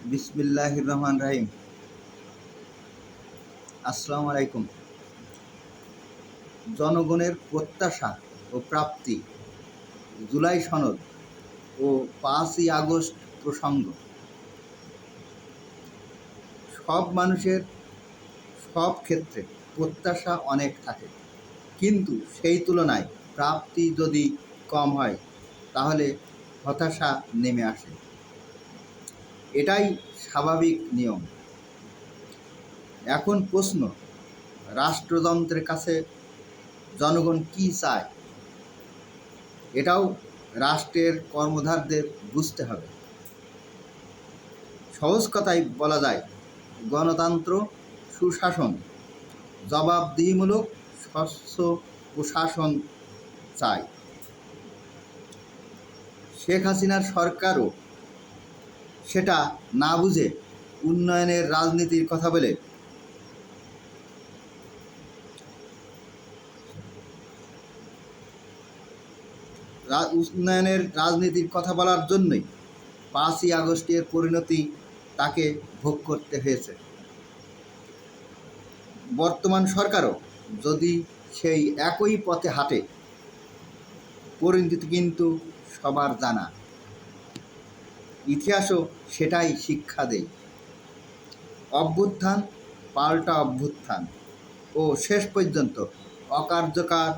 বিসমিল্লাহির রহমান রাহিম। আসসালামু আলাইকুম। জনগণের প্রত্যাশা ও প্রাপ্তি, জুলাই সনদ ও 5ই আগস্ট প্রসঙ্গ। সব মানুষের সব ক্ষেত্রে প্রত্যাশা অনেক থাকে, কিন্তু সেই তুলনায় প্রাপ্তি যদি কম হয় তাহলে হতাশা নেমে আসে। এটাই স্বাভাবিক নিয়ম। এখন প্রশ্ন, রাষ্ট্রযন্ত্রের কাছে জনগণ কি চায়, এটাও রাষ্ট্রের কর্মধারদের বুঝতে হবে। সহজ কথায় বলা যায়, গণতন্ত্র, সুশাসন, জবাবদিহিমূলক স্বচ্ছ প্রশাসন চায়। শেখ হাসিনার সরকারও সেটা না বুঝে উন্নয়নের রাজনীতির কথা বলে বলার জন্যই 5ই আগস্টের পরিণতি তাকে ভোগ করতে হয়েছে। বর্তমান সরকারও যদি সেই একই পথে হাঁটে, পরিণতি কিন্তু সবার জানা। ইতিহাসও সেটাই শিক্ষা দেয়। অভ্যুত্থান পাল্টা অভ্যুত্থান ও শেষ পর্যন্ত অকার্যকর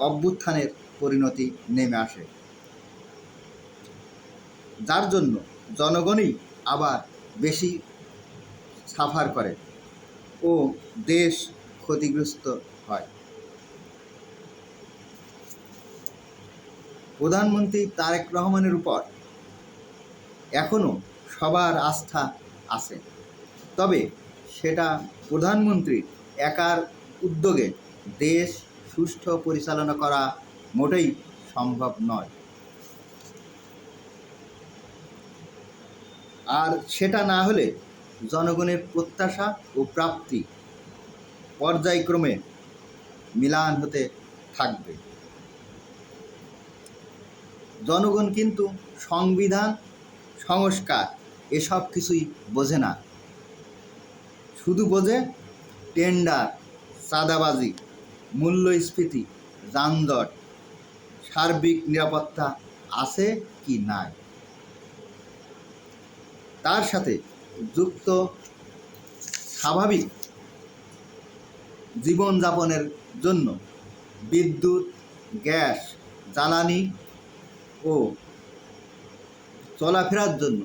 অভ্যুত্থানের পরিণতি নেমে আসে, যার জন্য জনগণই আবার বেশি সাফার করে ও দেশ ক্ষতিগ্রস্ত হয়। প্রধানমন্ত্রী তারেক রহমানের উপর এখনও সবার আস্থা আছে, তবে সেটা প্রধানমন্ত্রীর একার উদ্যোগে দেশ সুষ্ঠু পরিচালনা করা মোটেই সম্ভব নয়। আর সেটা না হলে জনগণের প্রত্যাশা ও প্রাপ্তি পর্যায়ক্রমে মিলান হতে থাকবে। জনগণ কিন্তু সংবিধান, সংস্কার এসব কিছুই বোঝে না। শুধু বোঝে টেন্ডার, চাঁদাবাজি, মূল্যস্ফীতি, যানজট, সার্বিক নিরাপত্তা আছে কি নাই, তার সাথে যুক্ত স্বাভাবিক জীবনযাপনের জন্য বিদ্যুৎ, গ্যাস, জ্বালানি ও চলাফেরার জন্য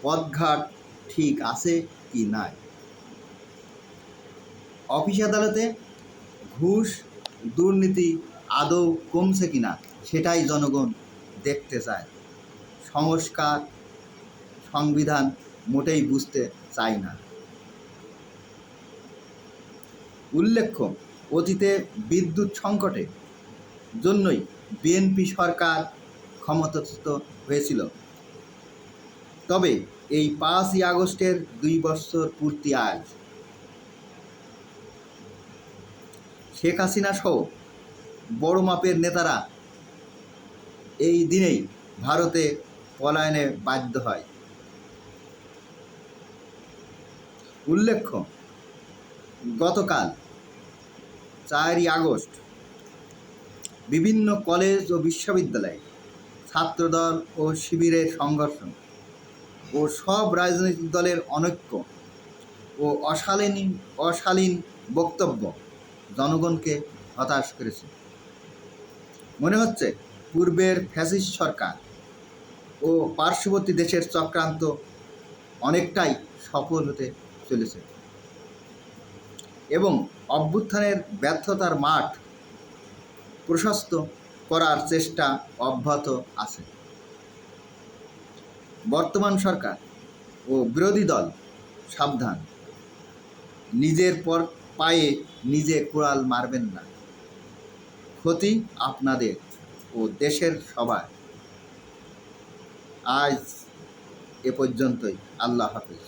পথঘাট ঠিক আছে কি নাই, অফিস আদালতে ঘুষ, দুর্নীতি আদৌ কমছে কিনা সেটাই জনগণ দেখতে চায়। সংস্কার, সংবিধান মোটেই বুঝতে চায় না। উল্লেখ্য, অতীতে বিদ্যুৎ সংকটের জন্যই বিএনপি সরকার ক্ষমতাচ্যুত হয়েছিল। তবে এই 5ই আগস্টের 2 বছর পূর্তি আজ। শেখ হাসিনা সহ বড় মাপের নেতারা এই দিনেই ভারতে পলায়নে বাধ্য হয়। উল্লেখ্য, গতকাল 4ই আগস্ট বিভিন্ন কলেজ ও বিশ্ববিদ্যালয়ে ছাত্রদল ও শিবিরের সংঘর্ষ ও সব রাজনৈতিক দলের অনৈক্য ও অশালীন বক্তব্য জনগণকে হতাশ করেছে। মনে হচ্ছে পূর্বের ফ্যাসিস্ট সরকার ও পার্শ্ববর্তী দেশের চক্রান্ত অনেকটাই সফল হতে চলেছে এবং অভ্যুত্থানের ব্যর্থতার মাঠ প্রশস্ত করার চেষ্টা অব্যাহত আছে। বর্তমান সরকার ও বিরোধী দল সাবধান, নিজের পায়ে নিজে কুড়াল মারবেন না। ক্ষতি আপনাদের ও দেশের সবার। আজ এ পর্যন্তই। আল্লাহ হাফেজ।